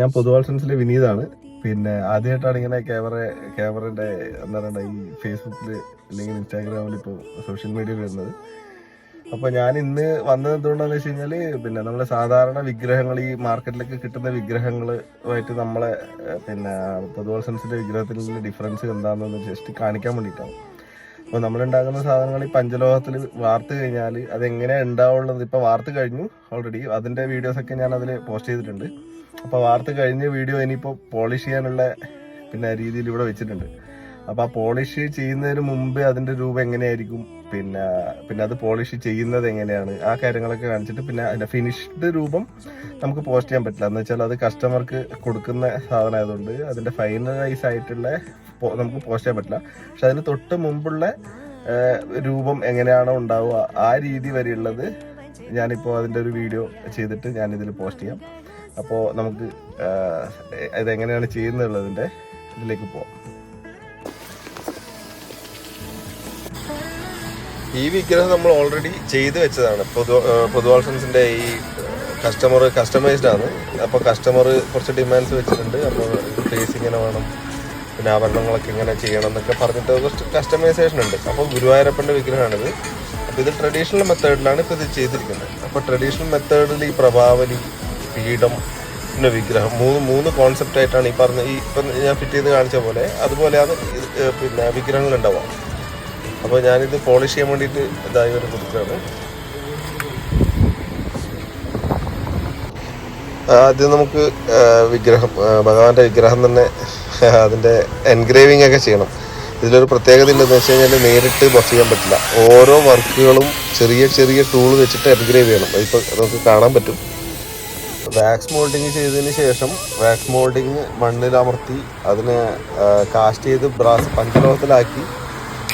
ഞാൻ പൊതുവാൾസൻസിലെ വിനീതാണ്. പിന്നെ ആദ്യമായിട്ടാണ് ഇങ്ങനെ ക്യാമറയുടെ എന്താ പറയുക ഈ ഫേസ്ബുക്കിൽ അല്ലെങ്കിൽ ഇൻസ്റ്റാഗ്രാമിൽ ഇപ്പോൾ സോഷ്യൽ മീഡിയയിൽ വരുന്നത്. അപ്പോൾ ഞാൻ ഇന്ന് വന്നത് എന്തുകൊണ്ടാണെന്ന് വെച്ച് കഴിഞ്ഞാൽ പിന്നെ നമ്മളെ സാധാരണ വിഗ്രഹങ്ങൾ ഈ മാർക്കറ്റിലൊക്കെ കിട്ടുന്ന വിഗ്രഹങ്ങളുമായിട്ട് നമ്മളെ പിന്നെ പൊതുവാൾസൻസിന്റെ വിഗ്രഹത്തിലുള്ള ഡിഫറൻസ് എന്താണെന്ന് ജസ്റ്റ് കാണിക്കാൻ വേണ്ടിയിട്ടാണ്. അപ്പോൾ നമ്മളുണ്ടാക്കുന്ന സാധനങ്ങൾ ഈ പഞ്ചലോഹത്തിൽ വാർത്ത് കഴിഞ്ഞാൽ അതെങ്ങനെയാണ് ഉണ്ടാവുള്ളത്. ഇപ്പോൾ വാർത്ത് കഴിഞ്ഞു ഓൾറെഡി, അതിൻ്റെ വീഡിയോസൊക്കെ ഞാൻ അതിൽ പോസ്റ്റ് ചെയ്തിട്ടുണ്ട്. അപ്പോൾ വാർത്ത് കഴിഞ്ഞ വീഡിയോ ഇനിയിപ്പോൾ പോളിഷ് ചെയ്യാനുള്ള പിന്നെ രീതിയിൽ ഇവിടെ വെച്ചിട്ടുണ്ട്. അപ്പോൾ ആ പോളിഷ് ചെയ്യുന്നതിന് മുമ്പ് അതിൻ്റെ രൂപം എങ്ങനെയായിരിക്കും, പിന്നെ അത് പോളിഷ് ചെയ്യുന്നത് എങ്ങനെയാണ്, ആ കാര്യങ്ങളൊക്കെ കാണിച്ചിട്ട് പിന്നെ അതിൻ്റെ ഫിനിഷ്ഡ് രൂപം നമുക്ക് പോസ്റ്റ് ചെയ്യാൻ പറ്റില്ല. എന്ന് വെച്ചാൽ അത് കസ്റ്റമർക്ക് കൊടുക്കുന്ന സാധനമായതുകൊണ്ട് അതിൻ്റെ ഫൈനലൈസ് ആയിട്ടുള്ള നമുക്ക് പോസ്റ്റ് ചെയ്യാൻ പറ്റില്ല. പക്ഷെ അതിന് തൊട്ട് മുമ്പുള്ള രൂപം എങ്ങനെയാണോ ഉണ്ടാവുക ആ രീതി വരെയുള്ളത് ഞാനിപ്പോൾ അതിൻ്റെ ഒരു വീഡിയോ ചെയ്തിട്ട് ഞാനിതിൽ പോസ്റ്റ് ചെയ്യാം. അപ്പോൾ നമുക്ക് ഇതെങ്ങനെയാണ് ചെയ്യുന്നുള്ളതിൻ്റെ ഇതിലേക്ക് പോവാം. ഈ വിഗ്രഹം നമ്മൾ ഓൾറെഡി ചെയ്ത് വെച്ചതാണ്. പൊതുവാൾസൻസിൻ്റെ ഈ കസ്റ്റമൈസ്ഡ് ആണ്. അപ്പോൾ കസ്റ്റമർ കുറച്ച് ഡിമാൻഡ്സ് വെച്ചിട്ടുണ്ട്. അപ്പോൾ ഫേസ് ഇങ്ങനെ വേണം, പിന്നെ ആഭരണങ്ങളൊക്കെ ഇങ്ങനെ ചെയ്യണം എന്നൊക്കെ പറഞ്ഞിട്ട് കുറച്ച് കസ്റ്റമൈസേഷൻ ഉണ്ട്. അപ്പോൾ ഗുരുവായൂരപ്പൻ്റെ വിഗ്രഹമാണിത്. അപ്പോൾ ഇത് ട്രഡീഷണൽ മെത്തേഡിലാണ് ഇപ്പോൾ ഇത് ചെയ്തിരിക്കുന്നത്. അപ്പോൾ ട്രഡീഷണൽ മെത്തേഡിൽ ഈ പ്രഭാവലി, പീഠം, പിന്നെ വിഗ്രഹം മൂന്ന് കോൺസെപ്റ്റ് ആയിട്ടാണ് ഈ പറഞ്ഞ ഇപ്പം ഞാൻ ഫിറ്റ് ചെയ്ത് കാണിച്ച പോലെ അതുപോലെയാണ് പിന്നെ വിഗ്രഹങ്ങൾ ഉണ്ടാവുക. അപ്പോൾ ഞാനിത് പോളിഷ് ചെയ്യാൻ വേണ്ടിയിട്ട് ഇതായി ഒരു കൊടുക്കുകയാണ്. ആദ്യം നമുക്ക് ഭഗവാന്റെ വിഗ്രഹം തന്നെ അതിൻ്റെ എൻഗ്രേവിംഗ് ഒക്കെ ചെയ്യണം. ഇതിലൊരു പ്രത്യേകത ഉണ്ടെന്ന് വെച്ച് കഴിഞ്ഞാൽ നേരിട്ട് ബഫ് ചെയ്യാൻ പറ്റില്ല. ഓരോ വർക്കുകളും ചെറിയ ചെറിയ ടൂൾ വെച്ചിട്ട് എൻഗ്രേവ് ചെയ്യണം. അതിപ്പോൾ നമുക്ക് കാണാൻ പറ്റും. വാക്സ് മോൾഡിങ് ചെയ്തതിന് ശേഷം വാക്സ് മോൾഡിങ് മണ്ണിലമർത്തി അതിനെ കാസ്റ്റ് ചെയ്ത് ബ്രാസ് പഞ്ചലോഹത്തിലാക്കി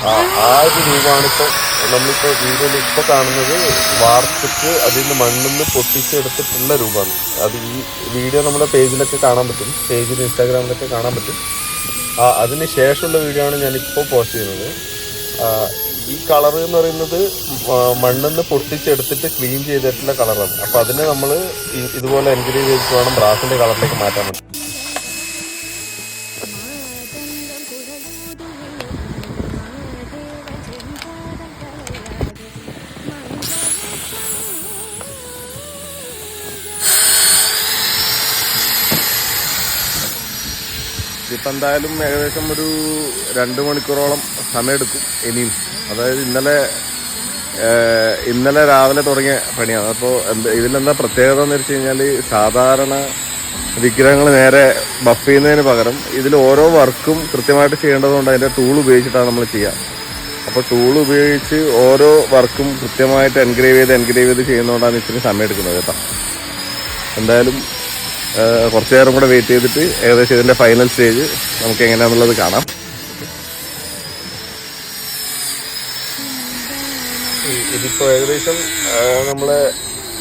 ആ ഒരു രൂപമാണ് ഇപ്പോൾ നമ്മളിപ്പോൾ വീഡിയോയിൽ ഇപ്പോൾ കാണുന്നത്. വാർത്തിട്ട് അതിൽ നിന്ന് മണ്ണിൽ നിന്ന് പൊട്ടിച്ചെടുത്തിട്ടുള്ള രൂപമാണ് അത്. ഈ വീഡിയോ നമ്മുടെ പേജിലൊക്കെ കാണാൻ പറ്റും, പേജിൽ ഇൻസ്റ്റാഗ്രാമിലൊക്കെ കാണാൻ പറ്റും. അതിന് ശേഷമുള്ള വീഡിയോ ആണ് ഞാനിപ്പോൾ പോസ്റ്റ് ചെയ്യുന്നത്. ഈ കളർ എന്ന് പറയുന്നത് മണ്ണിൽ നിന്ന് പൊട്ടിച്ചെടുത്തിട്ട് ക്ലീൻ ചെയ്തിട്ടുള്ള കളറാണ്. അപ്പോൾ അതിനെ നമ്മൾ ഇതുപോലെ എൻഗ്രേവ് ചെയ്തിട്ട് വേണം ബ്രാസിൻ്റെ കളറിലേക്ക് മാറ്റാൻ പറ്റും. ഇതിപ്പോൾ എന്തായാലും ഏകദേശം ഒരു 2 മണിക്കൂറോളം സമയമെടുക്കും ഇനിയും. അതായത് ഇന്നലെ രാവിലെ തുടങ്ങിയ പണിയാണ്. അപ്പോൾ ഇതിലെന്താ പ്രത്യേകത എന്ന് വെച്ച് കഴിഞ്ഞാൽ സാധാരണ വിഗ്രഹങ്ങൾ നേരെ ബഫ് ചെയ്യുന്നതിന് പകരം ഇതിൽ ഓരോ വർക്കും കൃത്യമായിട്ട് ചെയ്യേണ്ടതുകൊണ്ട് അതിൻ്റെ ടൂൾ ഉപയോഗിച്ചിട്ടാണ് നമ്മൾ ചെയ്യുക. അപ്പോൾ ടൂൾ ഉപയോഗിച്ച് ഓരോ വർക്കും കൃത്യമായിട്ട് എൻഗ്രേവ് ചെയ്ത് ചെയ്യുന്നതുകൊണ്ടാണ് ഇച്ചിരി സമയം എടുക്കുന്നത് കേട്ടോ. എന്തായാലും കുറച്ചു നേരം കൂടെ വെയിറ്റ് ചെയ്തിട്ട് ഏകദേശം ഇതിൻ്റെ ഫൈനൽ സ്റ്റേജ് നമുക്ക് എങ്ങനെയാണെന്നുള്ളത് കാണാം. ഇതിപ്പോൾ ഏകദേശം നമ്മളെ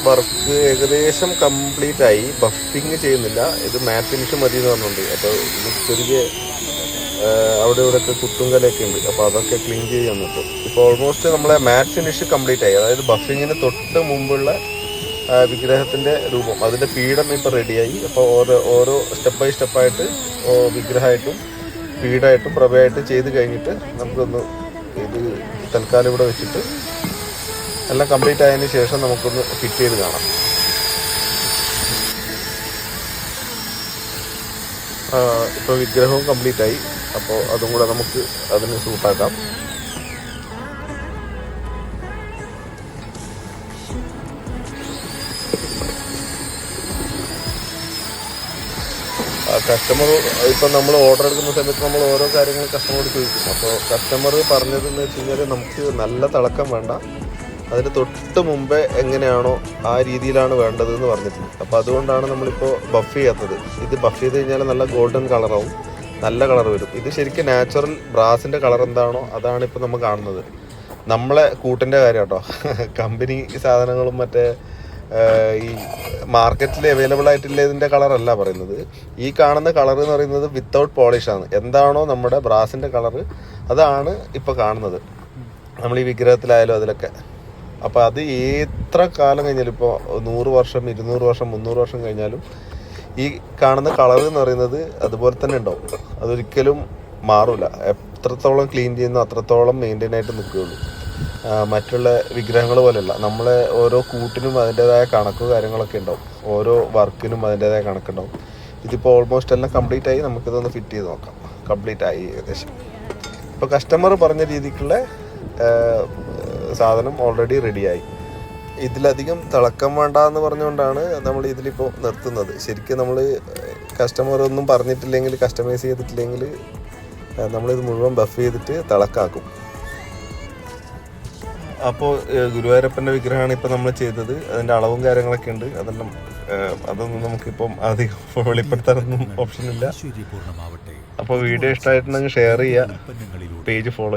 വർക്ക് ഏകദേശം കംപ്ലീറ്റ് ആയി. ബഫിങ് ചെയ്യുന്നില്ല, ഇത് മാറ്റ് ഫിനിഷ് മതി എന്ന് പറഞ്ഞുകൊണ്ട്. അപ്പോൾ ഇത് ചെറിയ അവിടെ ഇവിടെയൊക്കെ കുത്തും കലയൊക്കെ ഉണ്ട്. അപ്പോൾ അതൊക്കെ ക്ലീൻ ചെയ്യാൻ ഇപ്പോൾ ഓൾമോസ്റ്റ് നമ്മളെ മാറ്റ് ഫിനിഷ് കംപ്ലീറ്റ് ആയി. അതായത് ബഫിങ്ങിന് തൊട്ട് മുമ്പുള്ള വിഗ്രഹത്തിൻ്റെ രൂപം, അതിൻ്റെ പീഠം ഇപ്പോൾ റെഡിയായി. അപ്പോൾ ഓരോ സ്റ്റെപ്പ് ബൈ സ്റ്റെപ്പായിട്ട് വിഗ്രഹമായിട്ടും പീഠമായിട്ടും പ്രഭയായിട്ട് ചെയ്ത് കഴിഞ്ഞിട്ട് നമുക്കൊന്ന് ഇത് തൽക്കാലം ഇവിടെ വെച്ചിട്ട് എല്ലാം കംപ്ലീറ്റ് ആയതിന് ശേഷം നമുക്കൊന്ന് ഫിറ്റ് ചെയ്ത് കാണാം. ഇപ്പോൾ വിഗ്രഹവും കംപ്ലീറ്റ് ആയി. അപ്പോൾ അതും കൂടെ നമുക്ക് അതിന് സൂട്ടാക്കാം. കസ്റ്റമർ ഇപ്പം നമ്മൾ ഓർഡർ എടുക്കുന്ന സമയത്ത് നമ്മൾ ഓരോ കാര്യങ്ങൾ കസ്റ്റമറോട് ചോദിക്കും. അപ്പോൾ കസ്റ്റമർ പറഞ്ഞതെന്ന് വെച്ച് കഴിഞ്ഞാൽ നമുക്ക് നല്ല തിളക്കം വേണ്ട, അതിന് തൊട്ട് മുമ്പേ എങ്ങനെയാണോ ആ രീതിയിലാണ് വേണ്ടതെന്ന് പറഞ്ഞിട്ടുണ്ട്. അപ്പോൾ അതുകൊണ്ടാണ് നമ്മളിപ്പോൾ ബഫ് ചെയ്യാത്തത്. ഇത് ബഫ് ചെയ്ത് കഴിഞ്ഞാൽ നല്ല ഗോൾഡൻ കളറാവും, നല്ല കളർ വരും. ഇത് ശരിക്കും നാച്ചുറൽ ബ്രാസിൻ്റെ കളർ എന്താണോ അതാണ് ഇപ്പോൾ നമ്മൾ കാണുന്നത്. നമ്മളെ കൂട്ടിൻ്റെ കാര്യം കേട്ടോ. കമ്പനി സാധനങ്ങളും മറ്റേ ഈ മാർക്കറ്റിൽ അവൈലബിൾ ആയിട്ടുള്ള ഇതിൻ്റെ കളറല്ല പറയുന്നത്. ഈ കാണുന്ന കളർ എന്ന് പറയുന്നത് വിത്തൗട്ട് പോളിഷാണ്. എന്താണോ നമ്മുടെ ബ്രാസിൻ്റെ കളറ് അതാണ് ഇപ്പോൾ കാണുന്നത് നമ്മൾ ഈ വിഗ്രഹത്തിലായാലും അതിലൊക്കെ. അപ്പോൾ അത് എത്ര കാലം കഴിഞ്ഞാലും ഇപ്പോൾ 100 വർഷം 200 വർഷം 300 വർഷം കഴിഞ്ഞാലും ഈ കാണുന്ന കളർ എന്ന് പറയുന്നത് അതുപോലെ തന്നെ ഉണ്ടാവും, അതൊരിക്കലും മാറില്ല. എത്രത്തോളം ക്ലീൻ ചെയ്യുന്നു അത്രത്തോളം മെയിൻറ്റെയിൻ ആയിട്ട് നിൽക്കുകയുള്ളൂ. മറ്റുള്ള വിഗ്രഹങ്ങൾ പോലെയല്ല, നമ്മളെ ഓരോ കൂട്ടിനും അതിൻ്റെതായ കണക്കും കാര്യങ്ങളൊക്കെ ഉണ്ടാവും, ഓരോ വർക്കിനും അതിൻ്റെതായ കണക്കുണ്ടാവും. ഇതിപ്പോൾ ഓൾമോസ്റ്റ് എല്ലാം കംപ്ലീറ്റ് ആയി. നമുക്കിതൊന്ന് ഫിറ്റ് ചെയ്ത് നോക്കാം. കംപ്ലീറ്റ് ആയി ഏകദേശം. ഇപ്പോൾ കസ്റ്റമർ പറഞ്ഞ രീതിക്കുള്ള സാധനം ഓൾറെഡി റെഡിയായി. ഇതിലധികം തിളക്കം വേണ്ട എന്ന് പറഞ്ഞുകൊണ്ടാണ് നമ്മൾ ഇതിലിപ്പോൾ നിർത്തുന്നത്. ശരിക്കും നമ്മൾ കസ്റ്റമർ ഒന്നും പറഞ്ഞിട്ടില്ലെങ്കിൽ, കസ്റ്റമൈസ് ചെയ്തിട്ടില്ലെങ്കിൽ നമ്മളിത് മുഴുവൻ ബഫ് ചെയ്തിട്ട് തിളക്കാക്കും. അപ്പോൾ ഗുരുവായൂരപ്പൻ്റെ വിഗ്രഹമാണ് ഇപ്പോൾ നമ്മൾ ചെയ്തത്. അതിൻ്റെ അളവും കാര്യങ്ങളൊക്കെ ഉണ്ട്. അതൊന്നും നമുക്കിപ്പം അധികം വെളിപ്പെടുത്താനൊന്നും ഓപ്ഷൻ ഇല്ല. അപ്പോൾ വീഡിയോ ഇഷ്ടമായിട്ടുണ്ടെങ്കിൽ ഷെയർ ചെയ്യുക, പേജ് ഫോളോ ചെയ്യുക.